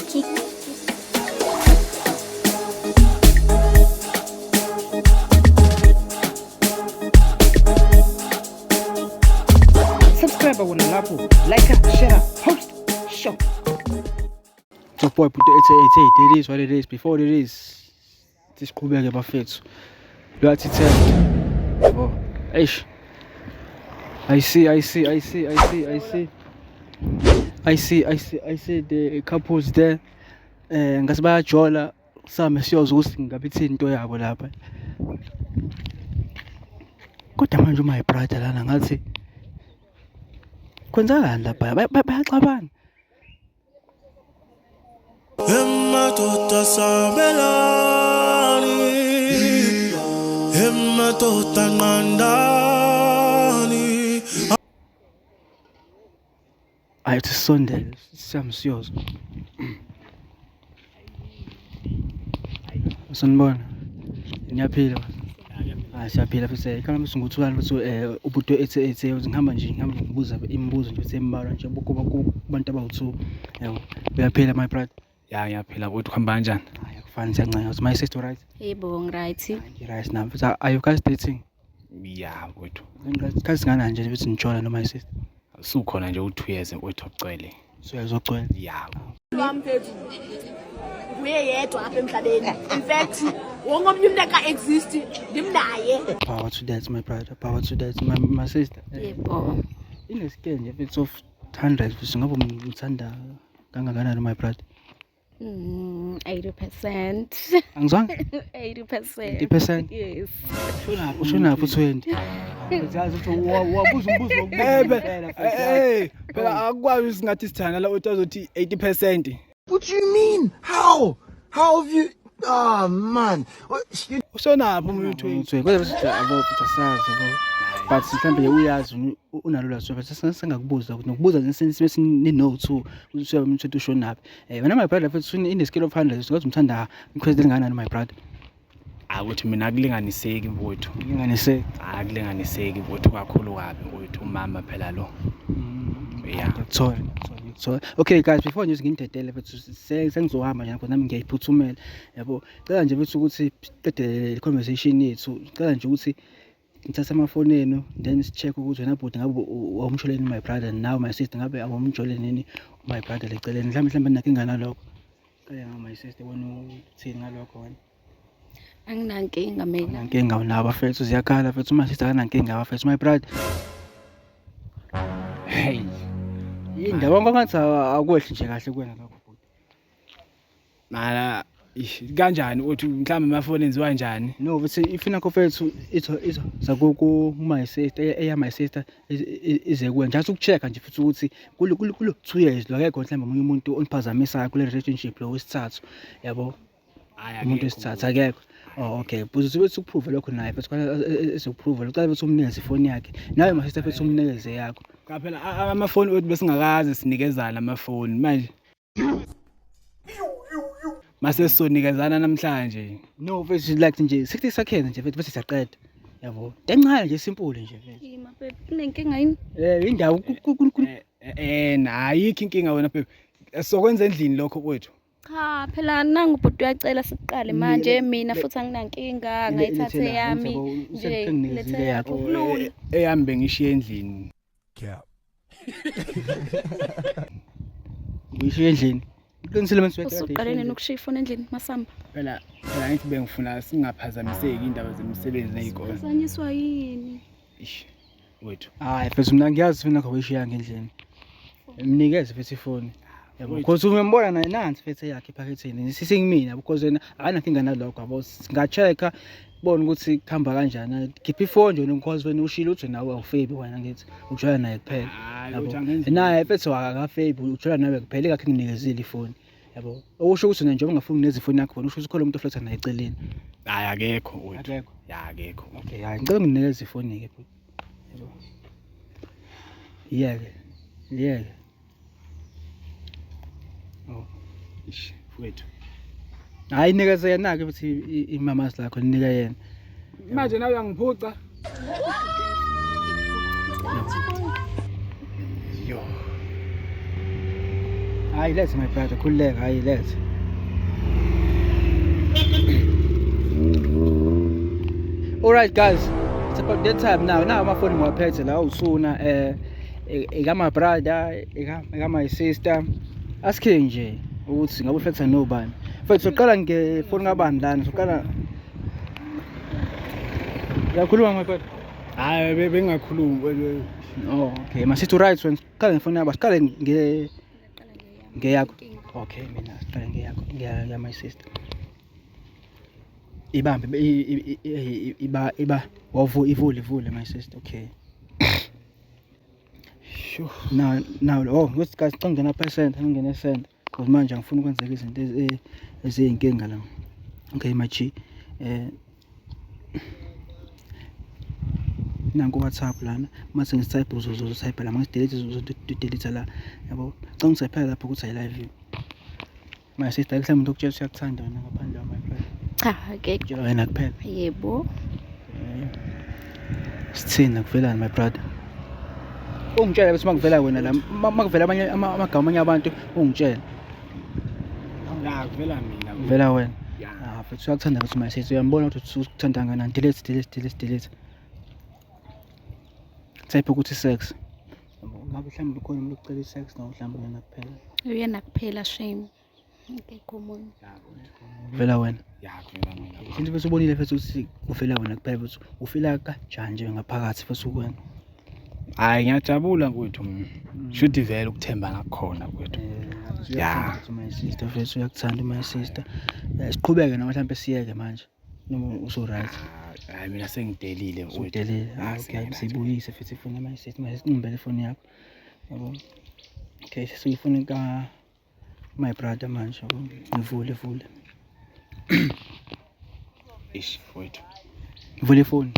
Kick. Subscribe wona lapho, like, share, post, show. Top boy put the 88, it is what it is, before it is. Siqhubeke bafethu. Lwathi 10. Yabo. Eish. I see the couples there. Ngase bayajola same siyoza ukuthi ngabe ithini into yabo lapha. Kodwa manje my brother lana ngathi kwenzakani lapha? Bayaxabana. Emmadoda sabelani, emmadoda nqandani. Ayithi sondele siyamsiyoza. Usanibona? Ngiyaphila. Siyaphila futhi ikhona msunguthuka futhi ubhuti ethe ngihamba ngibuza imibuzo nje sembalwa nje kubantu abawu2. Yabo. Uyaphila my brother? Ya ngiyaphila kodwa kuhamba kanjani? Hayi akufani siyancane. My sister right? Yebo, ngiright. Right now. Futhi are you guys dating? Ya kodwa. Kazi ngana nje futhi nijola no my sister. Sukhona nje u2 years mfowethu ocwele. So yazocwela. Ya. Wamphezulu kuye yedwa apha emhlabeni. In fact wonke umuntu eka exist ngimnaye. Power to that my brother. Power to that my sister. Yebo. Ine scale nje futhi of 100 futhi ngabe umthanda kangakanani my brother? 80%. Angizwanga? 80%. 80%? Yes. Ushonapho 20. Uyazi ukuthi wabuza umbuzo wokuphela phela akwazi singathi sithana la uthi azothi 80%. What do you mean? How have you? Oh man. Ushonapho umuntu 20. Kodwa bese abo sasazi bo. But mhlambe uyazi unalula so bese sengakubuza ukuthi nokubuza nje ni no 2 ukuthi umuntu ushonaphi. Wena my brother futhi in the scale of 100 ngathi umthanda iquest elingana my brother. Ukuthi mina akulinganiseki mfowethu. Inganiseki. Akulinganiseki mfowethu kakhulu kabi mfowethu umama phela lo. Yeah. Sorry. Okay guys, before nje ngindedele bethu sengizohamba nje ngoba nami ngiyayiphuthumela. Yabo. Cela nje bethu ukuthi qede le conversation yethu. Cela nje ukuthi ngithatha amafoni enu then sicheck ukuthi wena bhuti ngabe awumsholeni my brother now my sister ngabe awumjoleni nini my brother leceleni mhlawumbe nakinga nalokho. Kaya my sister wona uthini ngalokho wena? Anginankinga mina. Nankinga nabo bafethu ziyakhala bafethu my sister kanankinga bafethu my brother. Hey. Indaba ngathi akwehle nje kahle kuwena lokho bhuti. Mara kanjani uthi mhlawumbe amafoni enziwa kanjani? No, but ifina kofethu itho zakuku my sister my sister ize kuwe nje ukuchecka nje futhi ukuthi kulo 2 years lo akekho mhlawumbe umunye umuntu oniphazamisa kule relationship lo wesithathu yabo. Umuntu wesithathu akekho. Oh okay, buthi bethi ukuprove lokho naye futhi kwala ezokuprove lo cala bethi umnikeze ifoni yakhe nawe my sister futhi umnikeze yakho. Cha phela amafoni wethu besingakaze sinikezana amafoni manje. Mase sonikezana namhlanje. No, futhi like nje 60 seconds nje futhi bese siyaqeda. Yabo. Dencane nje simple nje futhi. Yima babe, kunenkinga yini? Indawo Ayikho inkinga wena phela. Sokwenza endlini lokho kwethu. Cha, phela nangu ubhuti uyacela siqale manje mina futhi anginankinga ngayithathe yami nje lethe yakho kulula. Eyami bengishiye endlini. Cap. uyishiye endlini. Uqinisile manje usuqalene nokushiya ifoni endlini masamba. Phela ngithi bengifuna singaphazamiseki indaba zemsebenzi nezikole. Uzanyiswa yini? Ish. Wethu. Hayi futhi mina ngiyazi funa ngawuyishiya ngendlini. Mnikeze futhi ifoni. Yabo because umembona naye nansi futhi yakhe ephaketheni. Sisingimina because yena akanankinga nalokho yabo. Ngachecka bona ukuthi kuhamba kanjani. Khipha ifoni nje because wena ushilo uthi nawe awufebi wena ngithi ujola naye kuphela. Yabo. Naye futhi akafebi ujola nawe kuphela ekakhe nginikezile ifoni. Yabo. Okusho ukuthi nje ungafuni neze ifoni yakho bona usho ukuthi khona umuntu ofletha naye eceleni. Hayi akekho wethu. Akekho. Ya akekho. Okay, hayi ngicela nginikeze ifoni ke futhi. Yabo. Yeah. Oh, Ish wethu. hayi nikeze yena ke futhi imama lakho ninika yena. Manje nawe uyangiphuca. Yo. Hayi let's my brother, khululeka, hayi let's. Alright guys, it's about that time now. Now amafoni ngiwaphethe la usuna my brother, my sister. Asikhe nje ukuthi ngabe ufetha nobani. Mfethu uqala ngefoni kabani lana, uqala yakhuluma my brother. Hayi bengakhulumi. Oh, okay. Masithi right when qala ngefoni yaba, siqale ngeyakho. Okay, mina siqale ngeyakho, ngeya my sister. Ibambe iba ivule my sister. Okay. Sure. Now oh, let's guys ngena percent, ngene cent because manje ngifuna ukwenzeka izinto eziyinkinga la. Okay my G. Nanku WhatsApp lana mase ngitype uzotype la delete la yabo xa ngitype lapho ukuthi I love you my sister mhlawumbe into okutshela siyakuthanda wena ngaphandle my friend Cha ke tshela wena kuphela yebo sithina kuvelani my brother ungitshela bese makuvela wena la makuvela abanye amagama amanye abantu ungitshela Kuvela mina. Kuvela wena futhi uyakuthanda ukuthi my sister uyambona ukuthi ukuthanda ngana delete type ukuthi sex ngabe mhlawumbe khona umuntu ucela sex nawo mhlawumbe yena kuphela uyena kuphela shame ngekho umuntu vela wena Kuvela mina. Since bese ubonile futhi ukuthi uvela wena kuphela futhi ufila kanjani nje ngaphakathi futhi ukwena Hayi ngiyajabula mfowethu. Should vele ukuthemba ngakhona mfowethu. My sister futhi uyakuthanda my sister siqhubeke na mhlawumbe siyeke manje noma uso right Hayi mina sengidelile mfowethu. udelele okay sibuyise futhi ifuna my sister ngibele ifoni yakho yabo okay sifuna ka my brother manje ngivule Ish mfowethu. vule ifoni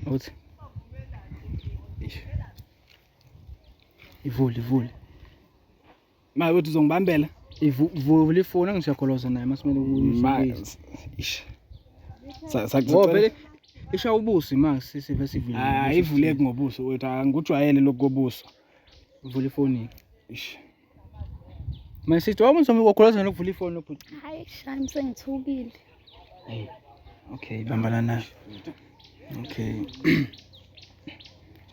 uthi Ish. ivule Ma uthi uzongibambela? ivule ifoni angisiyakoloza naye masimele ukuyisa Ish. Vele isha ubusi manje sive sivile Hayi ivuleke ngobuso wethu angikujwayele lokugobuso. uvule ifoni Ish. my sister wabona somi ukukoloza nokuvula ifoni lokho hayi shame sengithukile hey okay bambala nayo okay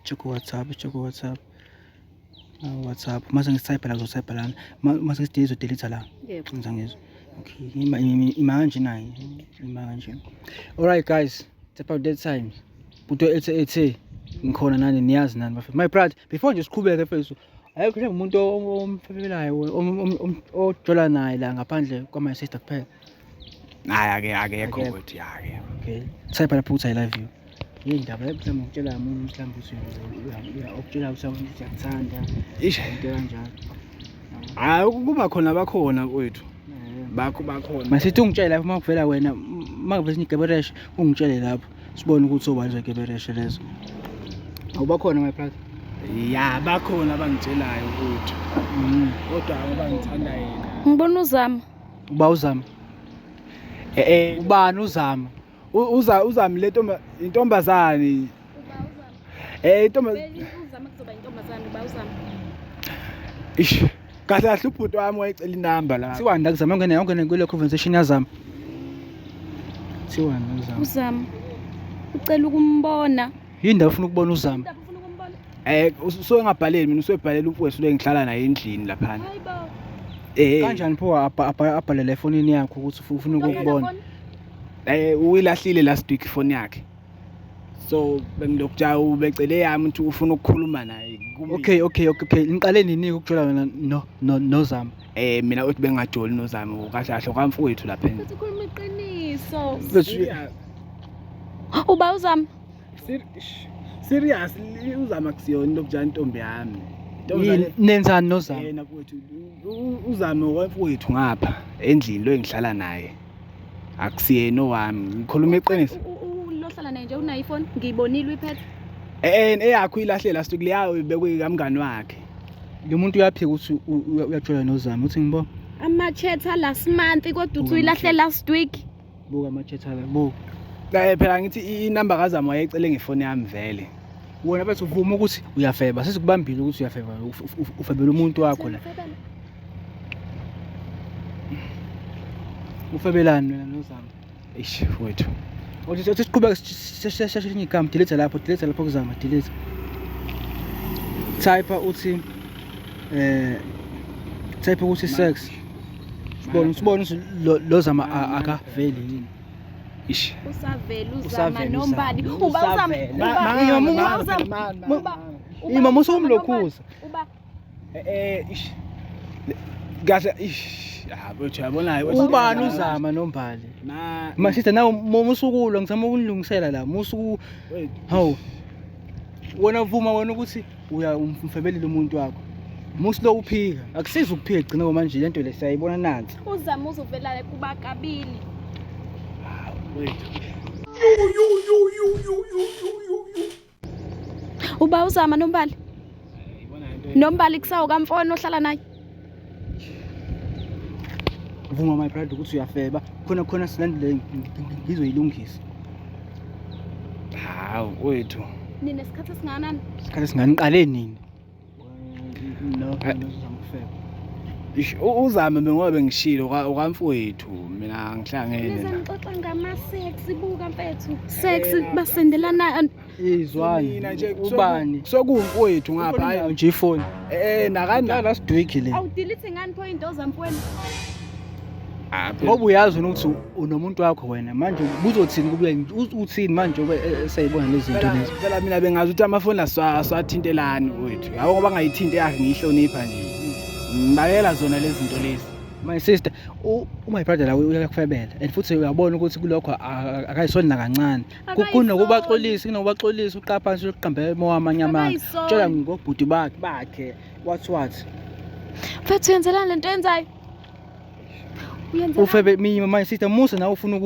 check WhatsApp WhatsApp mase ngitype la uzotype lana mase ngidizo delete la yebo ngizangizwa okay imanje nayi imanje alright guys it's about that time buto ethe ngikhona nani niyazi nani bafethu my brother before nje siqhubeke mfethu ayikho nje umuntu omfefelayo ojola naye la ngaphandle kwa my sister kuphela Hayi akekho mfowethu okay type lapho uthi I love you indaba mhlawumbe ukutshela umuntu mhlawumbe uthi ukutshela ukuthi uyakuthanda Ish. into kanjalo Hayi kuba khona bakhona mfowethu. Bakhona. masithi ungitshela lapho makuvela wena makuvela igebereshe ungitshele lapho sibone ukuthi obani zegebereshe lezo awuba khona my brother Ya bakhona abangitshelayo mfowethu. Kodwa abangithanda yena. ngibona uzama uba uzama ubani uzama Uzami le intombazane. uzama kuzoba intombazane uba uzama Ish. Kahle kahle ubhuti wami wayecela inamba la. siwani ndakuzama ungene kule conversation yazama siwani uzama uzama ucela ukumbona yindawo ufuna ukubona uzama ufuna ukumbona Usuke ngabhaleli mina usebhalele umfowethu lo ngihlala naye endlini lapha. hayibo kanjani pho abhalele efonini yakho ukuthi ufuna ukubona Uyilahlile last week phone yakhe. So bengilokuja ubecele yami ukuthi ufuna ukukhuluma naye. okay niqale nini ukujula wena nozama Mina uthi bengajoli nozami kahle kahle kwamfowethu lapha. futhi ukhuluma iqiniso bese uba uzama Serious uzama kusiyona into kujana intombi yami. nenzani nozama Yena mfowethu uzame wamfowethu ngapha endlini lo engihlala naye. Akusiyena owami ngikhuluma iqiniso. Lohlala naye nje una iPhone ngiyibonile uyiphethe Eyakho ilahle last week leyayo bekwe kamngani wakhe. lo muntu uyaphika ukuthi uyajola nozama uthi ngibona ama-chat last month kodwa uthi uyilahle last week buka ama-chat la buka Phela ngithi inamba kazama wayecele ngefoni yami vele. wona bese uvuma ukuthi uyafeba sesikubambile ukuthi uyafeba ufebela umuntu wakho la Ufebelani wena noZama? Eish wethu. Uthi siqhubeka sisheshe igama delete lapho kuzama delete. Type uthi type ukuthi sex. Sibona lo Zama akaveli yini. Ish. Uzama nombali. Uba Ima musumlokhuza. Ish. Kahle ish. Wethu yabona Ubani uZama nombali? Masitha nawo musukulo ngizama ukunilungisela la. Musuku hawu. Wona uvuma wona ukuthi umfebelile umuntu wakho. Musilo uphika. Akusizi ukuphika gcina manje lento le siyayibona nansi. Uzama uzovela kuba kabili. Uba uZama nombali. Nombali kusawo kamfona ohlala naye. Vuma my brother ukuthi uyafeba khona silandile ngizoyilungisa. Hawu wethu. Nine isikhathi singanani? Isikhathi singaniqale nini? No, Ish uZama bengoba bengishilo okamfowethu mina ngihlangene. Ngixoxa ngama-sex buka mfethu. Sex basendelana izwani nje ubani? Sokuwumfowethu ngapha hayi Nje ifoni. Nakanda La sidwiki le. awudelete ngani point ozamfweni. Ngoba uyazi ukuthi unomuntu wakho wena manje buzothini kubuye uthini manje esayibona lezi zinto lezi. Phela mina bengazi ukuthi amafoni aswathintelani wethu. Yabo ngoba ngayithinta yakhe ngiyihlonipha nje. Ngibakela zona lezi zinto lezi. My sister, my brother la uyakufebela and futhi uyabona ukuthi kulokho akayisoni nakancane. Kunokubaxolisa uqapha phansi uqambe emoya amanye amanga. Tshela ngobhuti bakhe what. Mfethu yenzelani lento yenzayo? Ufebe mina my sister musa nawe ufuna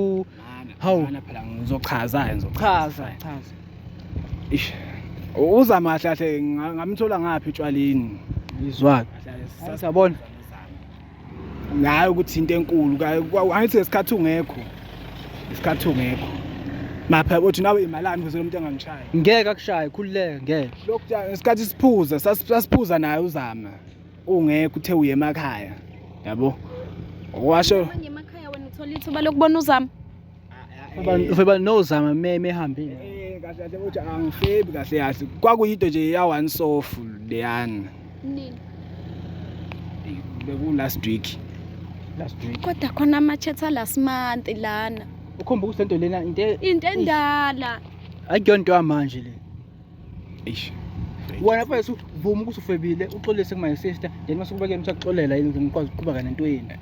hawu phela ngizochaza chaza. Ish. Uzama kahle ngamthola ngaphi etshwaleni. Izwaka. Siyabona. Ngayo ukuthi into enkulu angithi isikhathi ungekho. Mapha uthi nawe imalami kuze lo muntu angangishaya. Ngeke akushaye khulileke ngeke. Lokhu isikhathi siphuza sasiphuza naye uZama. Ungekho uthe uye emakhaya. Yabo. Washo Emakhaya wena uthola ithuba lokubona uZama. Ufeba noZama mehambile. Kahle uthi angifebi kahle. Kwakuyinto nje ya one soft leyana. Nini? Beku last week. Kodwa khona ama-chat last month lana. Ukhomba ukuthi lento lena Into endala. akuyonto manje le. Ish. Wena mfethu vuma ukuthi ufebile uxolise kuma sister then masukubekela ukuthi akuxolela yini ngikwazi ukuqhubeka nento yini.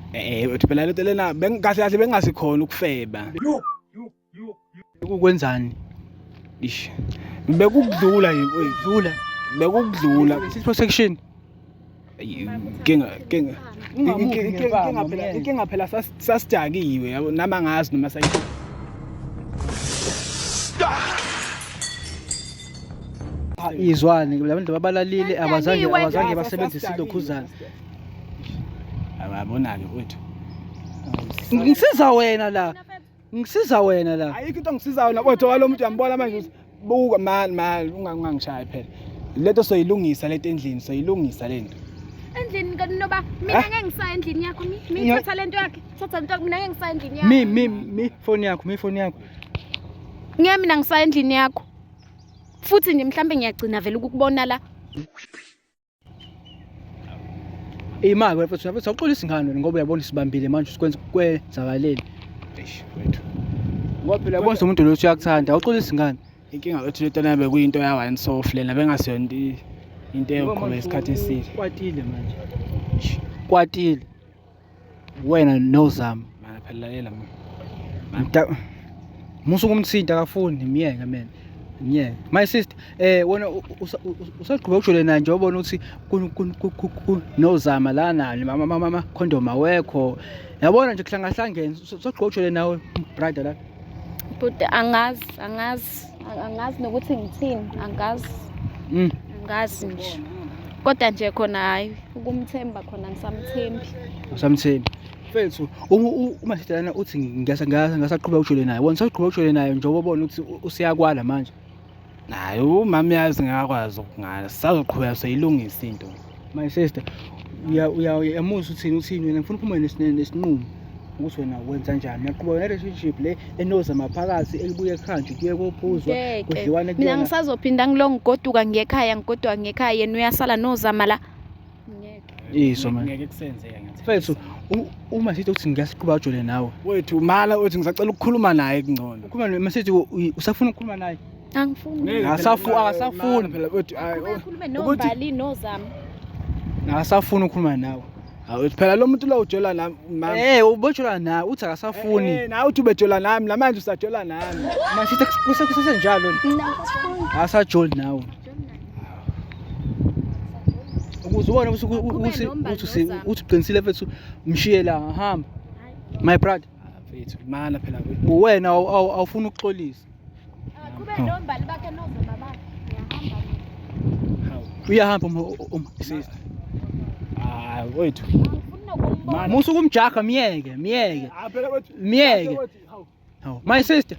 Uthi phela lento lena kahle bengasikhona ukufeba. Ukukwenzani? Ish. Bekukudlula yini bekukudlula. Six protection. Inkinga phela sasidakiwe yabo nama ngazi noma sayi. Izwane labantu babalalile abazange basebenzise lokhuzana. Ababona ke wethu. Ngisiza wena la. Ayikho into ngisiza wena wethu walo muntu uyambona manje ukuthi buka man ungangishayi phela. Leto soyilungisa lento endlini soyilungisa lento. Endlini kanoba mina ngeke ngisaya endlini yakho mina thatha lento yakhe thatha into mina ngeke ngisaya endlini yakho. Mi phone yakho. Ngeke mina ngisaya endlini yakho. Futhi nje mhlambe ngiyagcina vele ukukubona la. Imali wethu awuxolisa ingane wena ngoba uyabona sibambile manje kwenzakaleni. Wethu. Ngoba phela yabona umuntu lo uyakuthanda awuxolisa ingane. Inkinga wethu leto nabe kuyinto ya one soft lena bengasiyona into eyokhona isikhathi eside. Kwatile wena noZama Mana phela lela musu kumthinta akafuni miyeke mina my sister wena usaqhubeka ukusho naye nje ubona ukuthi noZama la nani mama condom awekho yabona nje kuhlangahlangene usaqhubeka ukusho nawe brother la But angazi nokuthi ngithini angazi nje kodwa nje khona hayi ukumthemba khona ngisamthembi usamthembi mfethu uma sidelana uthi ngasaqhubeka ukusho naye wona usaqhubeka ukusho naye nje ubona ukuthi usiyakwala manje naye umama yazi ngakwazi ukungala sisazoqhubeka soyilungisa into my sister uyamuzwa uthini wena ngifuna uphume nesinqumo ukuthi wena wenza njani uyaqhubeka ne-relationship le enozama phakathi ebuye ekhanje kuye kophuzwa kudliwane mina ngisazophinda ngilongigoduka ngekhaya ngigoduka ngekhaya yena uyasala nozama la yiso man ngeke kusenzeka ngathi mfethu uma sithi ukuthi ngiyasiqhuba jole nawe wethu mala uthi ngisacela ukukhuluma naye kungcono ukhuluma masithi usafuna ukukhuluma naye angifuni akasafuni phela wethu ukhulume nombali nozama akasafuni ukukhuluma nawe awuthi phela lo muntu lo ujola nami ubojola nawe uthi akasafuni nawe uthi ubejola nami lamanje usajola nami masithi kusesenjalo akasajoli nawe ukuze ubone ukuthi uqinisile mfethu mshiye la hamba my brother mfethu mala phela wethu wena awufuna ukuxolisa kube nombali bakhe nozama bakhe uyahamba sister wethu musu kumjaga miyeke phela wethu miyeke my sister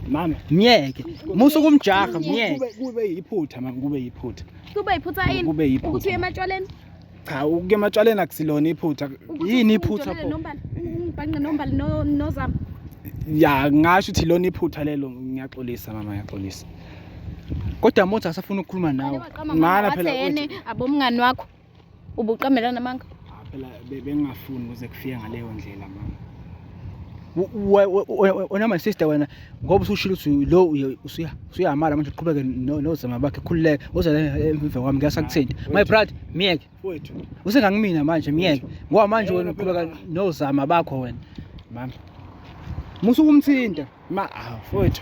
mama miyeke musu kumjaga miyeke kube yiphutha mama kube yiphutha kube yiphutha ini kube yiphutha ukuthi ematshwaleni cha ukuke ematshwaleni akusilona iphutha yini iphutha pho ngibhanqe nombali nozama ya ngasho ukuthi lona iphutha lelo ngiyaxolisa mama ngiyaxolisa kodwa motha asafuna ukukhuluma nawe mana phela yena abomngani wakho ubuqamela namanga phela bengafuni ukuze kufike ngaleyo ndlela mama wena my sister wena ngoba usushilo ukuthi lo usuyamala manje uqhubeke nozama bakhe khululeke uzala emva kwami ngiyasakuthinta my brother miyeke wethu usengangimina manje miyeke ngoba manje wena uqhubeka nozama bakho wena mama musukumthinta wethu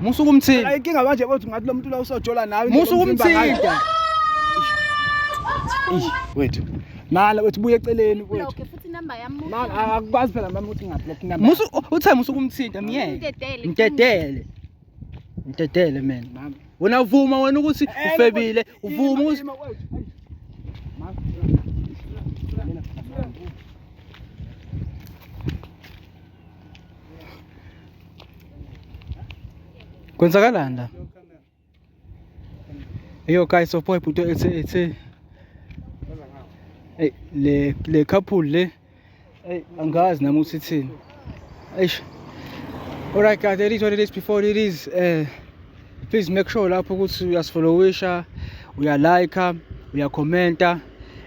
musukumthinta ayinkinga manje bathi ngathi lo muntu la usojola nawe musukumthinta wethu mala wethu buye eceleni wethu block futhi number yami mala akukwazi phela mama uthi ngablock number uthi musukumthinta miyeke mdedele man mama wena uvuma wena ukuthi ufebile uvuma ukuthi kwenzakalani la yo guys so boy puto it's le couple le angazi nami ukuthi thini eish alright guys it is what it is before it is please make sure lapho ukuthi uyasifollowisha uyalike uyakhomenta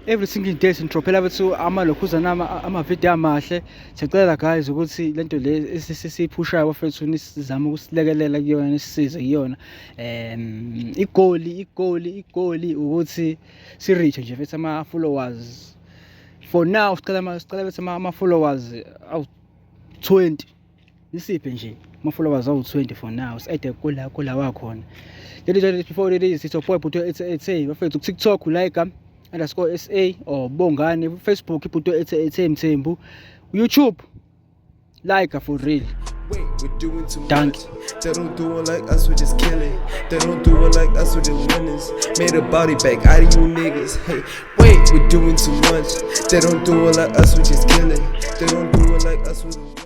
every single day sintrophela bethu amalokhuzana ama-video amahle sicela guys ukuthi lento le sisiphushayo bafethu nisizama ukusilekelela kuyona nisisize kuyona igoli ukuthi si-reach nje bethu ama-followers for now sicela bethu ama-followers awu-20 nisiphe nje ama-followers awu-20 for now si-ede kula wakhona before it is it's your boy Puto Etse bafethu ku-TikTok like _SA or Bongani, Facebook Puto Etse Mthembu, YouTube like for real. Wait, we're doing too Thank much. They don't do it like us, we just kill it. They don't do it like us, we the winners. Made a body back out of you niggas. Hey, wait, we're doing too much. They don't do it like us, we just kill it. They don't do it like us, we the winners.